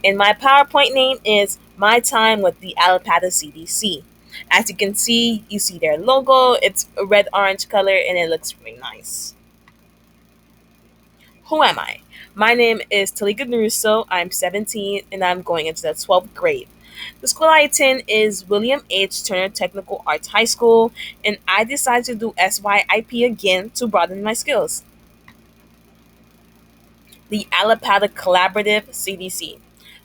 And my PowerPoint name is My Time with the Allapattah CDC. As you can see, you see their logo. It's a red orange color and it looks really nice. Who am I? My name is Talika Narusso. I'm 17 and I'm going into the 12th grade. The school I attend is William H. Turner Technical Arts High School, and I decided to do SYIP again to broaden my skills. The Allapattah Collaborative CDC.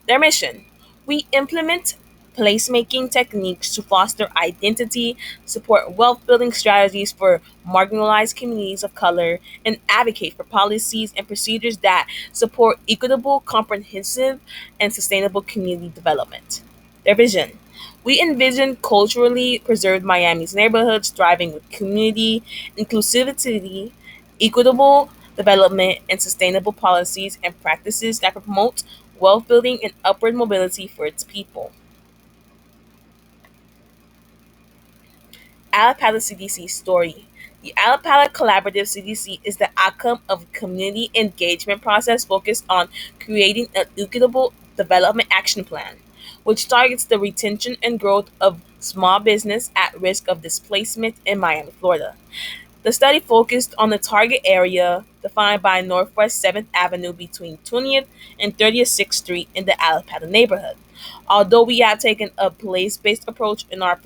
Their mission: we implement placemaking techniques to foster identity, support wealth building strategies for marginalized communities of color, and advocate for policies and procedures that support equitable, comprehensive, and sustainable community development. Their vision: we envision culturally preserved Miami's neighborhoods thriving with community, inclusivity, equitable development, and sustainable policies and practices that promote wealth building and upward mobility for its people. Allapattah CDC story. The Allapattah Collaborative CDC is the outcome of a community engagement process focused on creating an equitable development action plan, which targets the retention and growth of small business at risk of displacement in Miami, Florida. The study focused on the target area defined by Northwest 7th Avenue between 20th and 36th Street in the Allapattah neighborhood. Although we have taken a place based approach in our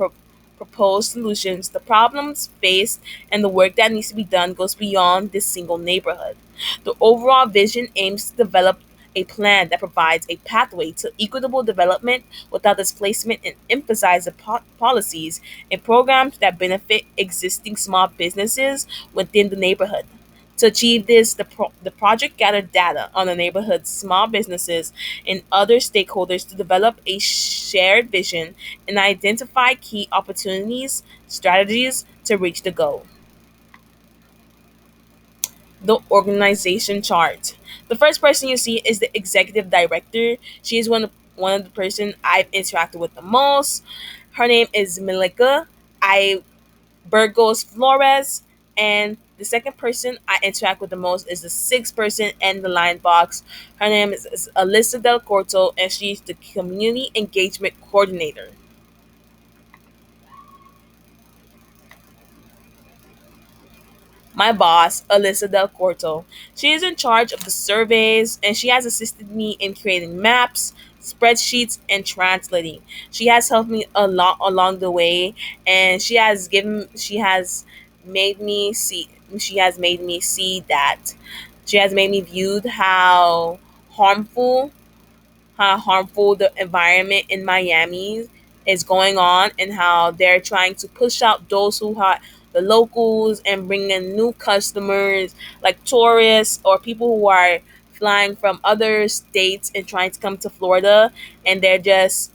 proposed solutions, the problems faced and the work that needs to be done goes beyond this single neighborhood. The overall vision aims to develop a plan that provides a pathway to equitable development without displacement and emphasize the policies and programs that benefit existing small businesses within the neighborhood. To achieve this, the project gathered data on the neighborhood's small businesses and other stakeholders to develop a shared vision and identify key opportunities, strategies to reach the goal. The organization chart. The first person you see is the executive director. She is one of the person I've interacted with the most. Her name is Malika I Burgos Flores, and the second person I interact with the most is the sixth person in the line box. Her name is Alyssa Del Corto, and she's the community engagement coordinator. My boss, Alyssa Del Corto. She is in charge of the surveys and she has assisted me in creating maps, spreadsheets, and translating. She has helped me a lot along the way and made me see she has made me see that she has made me view harmful how harmful the environment in Miami is going on and how they're trying to push out those who are the locals and bring in new customers like tourists or people who are flying from other states and trying to come to Florida, and they're just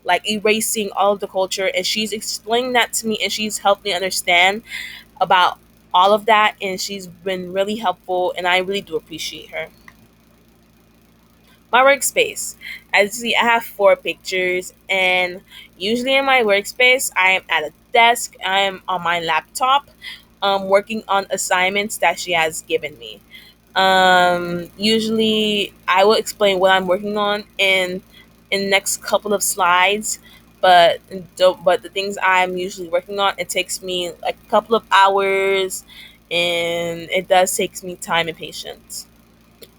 like erasing all of the culture, and she's explaining that to me and she's helped me understand about all of that, and she's been really helpful and I really do appreciate her. My workspace. As you see, I have four pictures, and usually in my workspace, I am at a desk. I am on my laptop, working on assignments that she has given me. Usually, I will explain what I'm working on in the next couple of slides. But the things I'm usually working on, it takes me like a couple of hours, and it does takes me time and patience.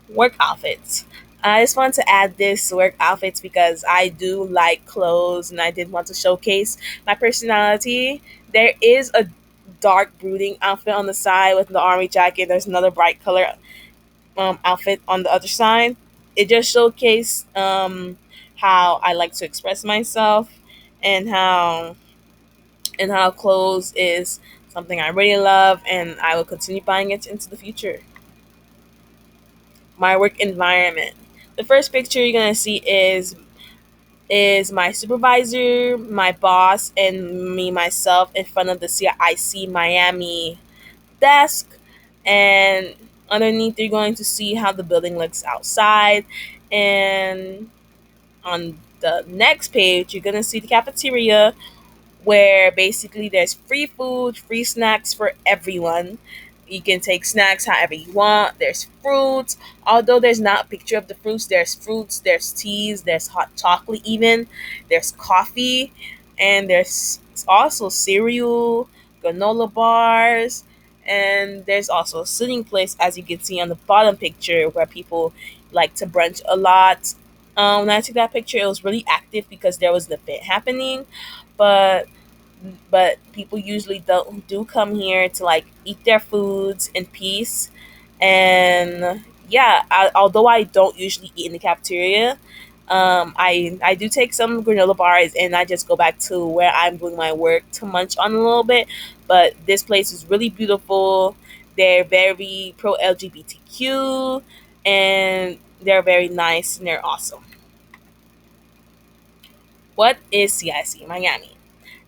Work outfits. I just want to add this work outfits because I do like clothes and I did want to showcase my personality. There is a dark brooding outfit on the side with the army jacket. There's another bright color outfit on the other side. It just showcased how I like to express myself and how clothes is something I really love and I will continue buying it into the future. My work environment. The first picture you're gonna see is my supervisor, my boss, and me myself in front of the CIC Miami desk. And underneath, you're going to see how the building looks outside. And on the next page, you're gonna see the cafeteria where basically there's free food, free snacks for everyone. You can take snacks however you want. There's fruits. Although there's not a picture of the fruits, there's teas, there's hot chocolate even, there's coffee, and there's also cereal, granola bars, and there's also a sitting place as you can see on the bottom picture where people like to brunch a lot. When I took that picture, it was really active because there was an event happening, but people usually don't do come here to like eat their foods in peace. And yeah, although I don't usually eat in the cafeteria, I do take some granola bars and I just go back to where I'm doing my work to munch on a little bit. But this place is really beautiful. They're very pro LGBTQ, and they're very nice and they're awesome. What is CIC Miami?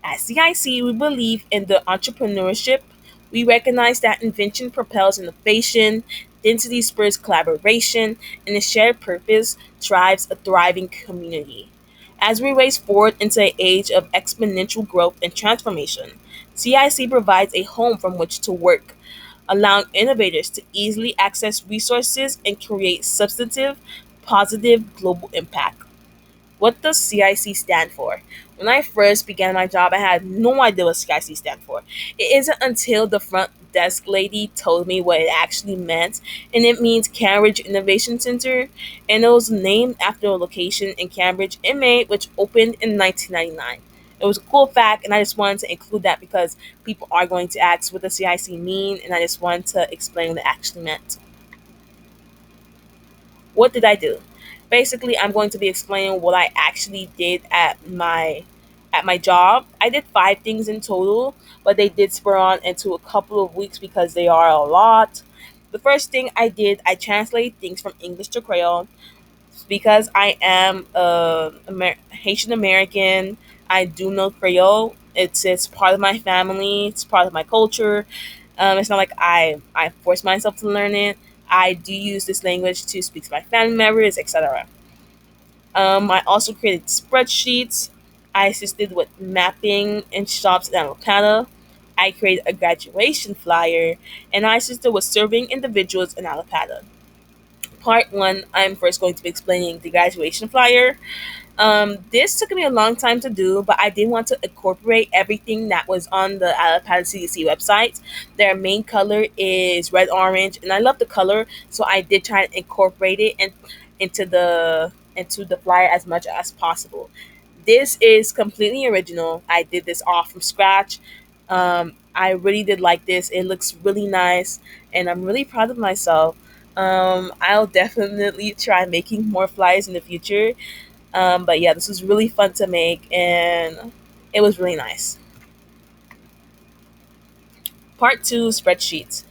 At CIC, we believe in the entrepreneurship. We recognize that invention propels innovation, density spurs collaboration, and a shared purpose drives a thriving community. As we race forward into an age of exponential growth and transformation, CIC provides a home from which to work, allowing innovators to easily access resources and create substantive, positive global impact. What does CIC stand for? When I first began my job, I had no idea what CIC stand for. It isn't until the front desk lady told me what it actually meant, and it means Cambridge Innovation Center, and it was named after a location in Cambridge, MA, which opened in 1999. It was a cool fact, and I just wanted to include that because people are going to ask what does CIC mean, and I just wanted to explain what it actually meant. What did I do? Basically, I'm going to be explaining what I actually did at my job. I did 5 things in total, but they did spur on into a couple of weeks because they are a lot. The first thing I did, I translated things from English to Creole because I am Haitian American. I do know Creole. It's part of my family. It's part of my culture. It's not like I force myself to learn it. I do use this language to speak to my family members, etc. I also created spreadsheets. I assisted with mapping in shops in Allapattah. I created a graduation flyer, and I assisted with serving individuals in Allapattah. Part one, I'm first going to be explaining the graduation flyer. This took me a long time to do, but I did want to incorporate everything that was on the Allapattah CDC website. Their main color is red orange, and I love the color, so I did try to incorporate it into the flyer as much as possible. This is completely original. I did this all from scratch. I really did like this. It looks really nice, and I'm really proud of myself. I'll definitely try making more flyers in the future, but yeah, this was really fun to make and it was really nice. Part two, spreadsheets.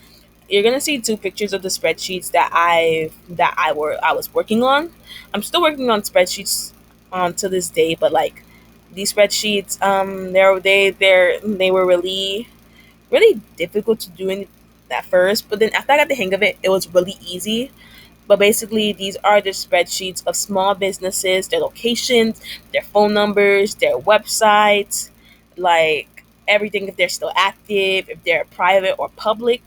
You're gonna see 2 pictures of the spreadsheets I was working on. I'm still working on spreadsheets to this day, but like these spreadsheets, they were really difficult to do in at first, but then after I got the hang of it, it was really easy. But basically, these are the spreadsheets of small businesses, their locations, their phone numbers, their websites, like everything if they're still active, if they're private or public.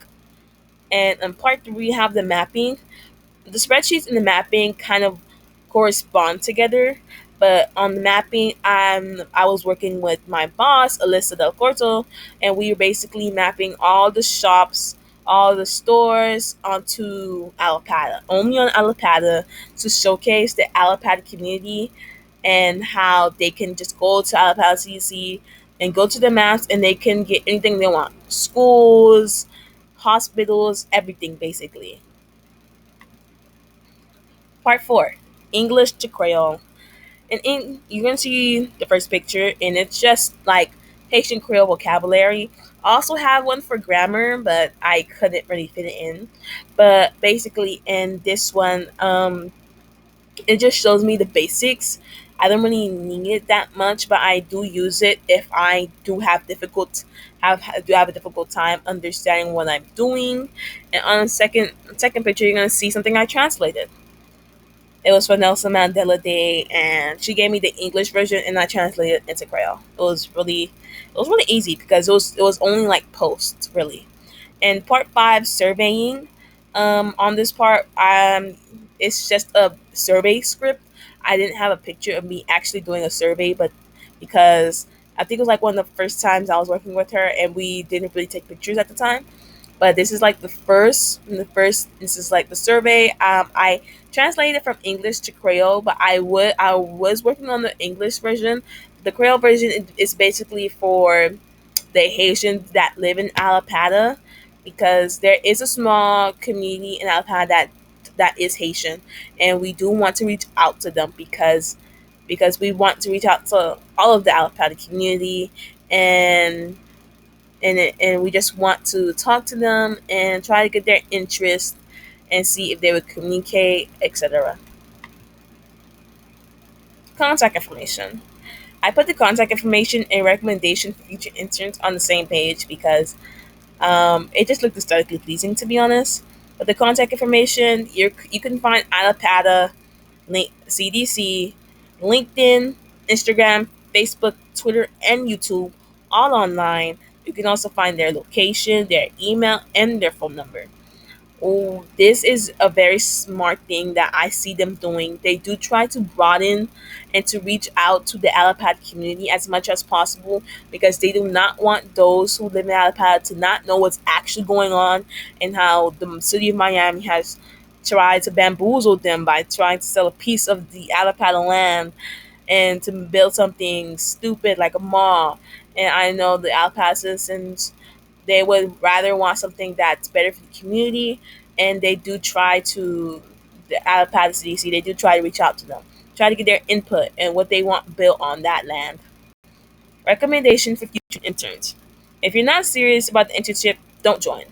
And in part three, we have the mapping. The spreadsheets and the mapping kind of correspond together. But on the mapping, I was working with my boss, Alyssa Del Corto, and we were basically mapping all the shops, all the stores onto Allapattah, only on Allapattah, to showcase the Allapattah community and how they can just go to Allapattah CC and go to the maps and they can get anything they want: schools, hospitals, everything basically. Part four, English to Creole. And you're gonna see the first picture, and it's just like Haitian Creole vocabulary. I also have one for grammar, but I couldn't really fit it in. But basically, in this one, it just shows me the basics. I don't really need it that much, but I do use it if I do have a difficult time understanding what I'm doing. And on the second picture, you're gonna see something I translated. It was for Nelson Mandela Day, and she gave me the English version, and I translated it into Creole. It was really easy because it was only like posts really. And part five, surveying. On this part, it's just a survey script. I didn't have a picture of me actually doing a survey, but because I think it was like one of the first times I was working with her, and we didn't really take pictures at the time. But this is like the first. This is like the survey. I translated from English to Creole, but I was working on the English version. The Creole version is basically for the Haitians that live in Allapattah, because there is a small community in Allapattah that is Haitian, and we do want to reach out to them because we want to reach out to all of the Allapattah community, and and we just want to talk to them and try to get their interest and see if they would communicate, etc. Contact information. I put the contact information and recommendation for future interns on the same page because it just looked aesthetically pleasing, to be honest. But the contact information, you can find Allapattah, CDC, LinkedIn, Instagram, Facebook, Twitter, and YouTube, all online. You can also find their location, their email, and their phone number. Oh, this is a very smart thing that I see them doing. They do try to broaden and to reach out to the Allapattah community as much as possible, because they do not want those who live in Allapattah to not know what's actually going on, and how the city of Miami has tried to bamboozle them by trying to sell a piece of the Allapattah land and to build something stupid like a mall. And I know the Allapattah citizens, they would rather want something that's better for the community, and they do try to, the Allapattah CDC, they do try to reach out to them, try to get their input and what they want built on that land. Recommendation for future interns. If you're not serious about the internship, don't join,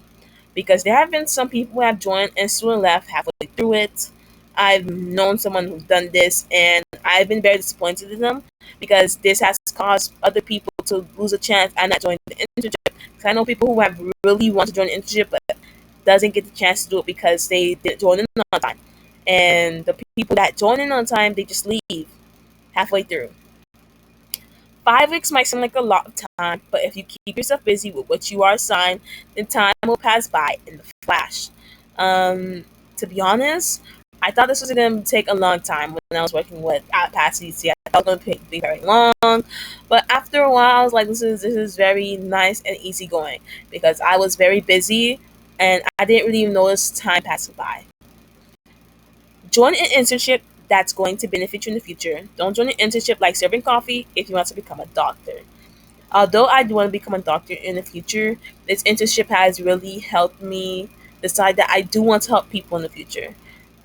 because there have been some people who have joined and soon left halfway through it. I've known someone who's done this, and I've been very disappointed in them, because this has caused other people to lose a chance and not join the internship. 'Cause I know people who have really want to join the internship but doesn't get the chance to do it because they didn't join in on time. And the people that join in on time, they just leave halfway through. 5 weeks might seem like a lot of time, but if you keep yourself busy with what you are assigned, then time will pass by in the flash. To be honest, I thought this was going to take a long time when I was working with Allapattah CDC. I thought it was going to be very long, but after a while, I was like, this is very nice and easygoing, because I was very busy and I didn't really notice time passing by. Join an internship that's going to benefit you in the future. Don't join an internship like serving coffee if you want to become a doctor. Although I do want to become a doctor in the future, this internship has really helped me decide that I do want to help people in the future.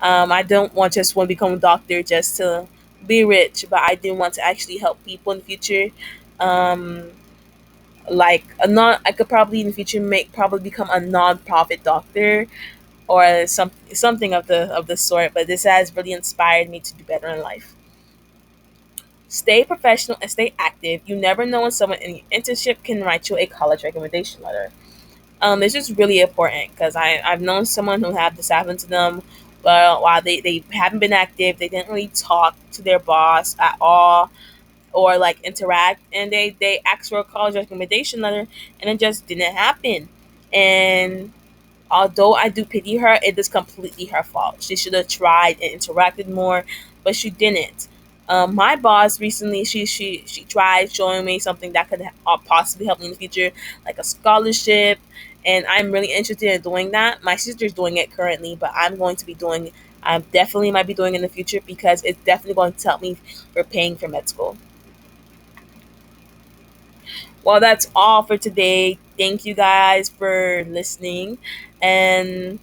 I don't want to become a doctor just to be rich, but I do want to actually help people in the future. Um, like a non, I could probably in the future make probably become a non-profit doctor or something of the sort. But this has really inspired me to do better in life. Stay professional and stay active. You never know when someone in your internship can write you a college recommendation letter. It's just really important, because I've known someone who had this happen to them. But while they haven't been active, they didn't really talk to their boss at all or like interact, and they asked for a college recommendation letter, and it just didn't happen. And although I do pity her, it is completely her fault. She should have tried and interacted more, but she didn't. My boss recently, she tried showing me something that could possibly help me in the future, like a scholarship, and I'm really interested in doing that. My sister's doing it currently, but I'm going to be doing. I definitely might be doing it in the future, because it's definitely going to help me for paying for med school. Well, that's all for today. Thank you guys for listening, and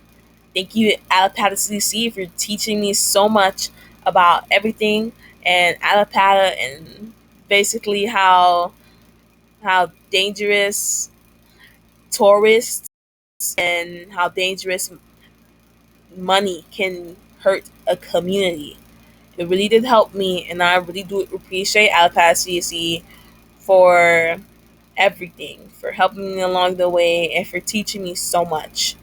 thank you, Allapattah CC, for teaching me so much about everything and Allapattah, and basically how dangerous tourists and how dangerous money can hurt a community. It really did help me, and I really do appreciate Allapattah CC for everything, for helping me along the way, and for teaching me so much.